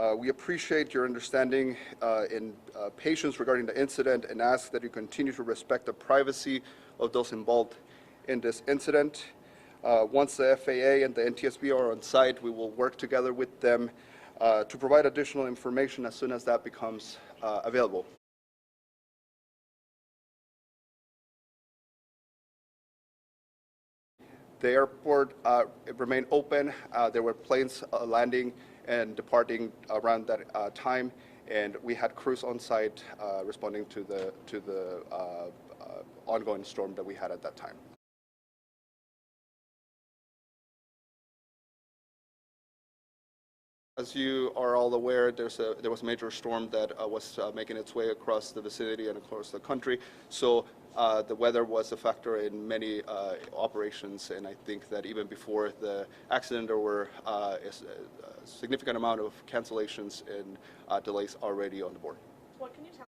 We appreciate your understanding and patience regarding the incident and ask that you continue to respect the privacy of those involved in this incident. Once the FAA and the NTSB are on site, we will work together with them to provide additional information as soon as that becomes available. The airport remained open. There were planes landing and departing around that time, and we had crews on site responding to the ongoing storm that we had at that time. As you are all aware, there was a major storm that was making its way across the vicinity and across the country. So the weather was a factor in many operations, and I think that even before the accident, there were a significant amount of cancellations and delays already on the board. What can you tell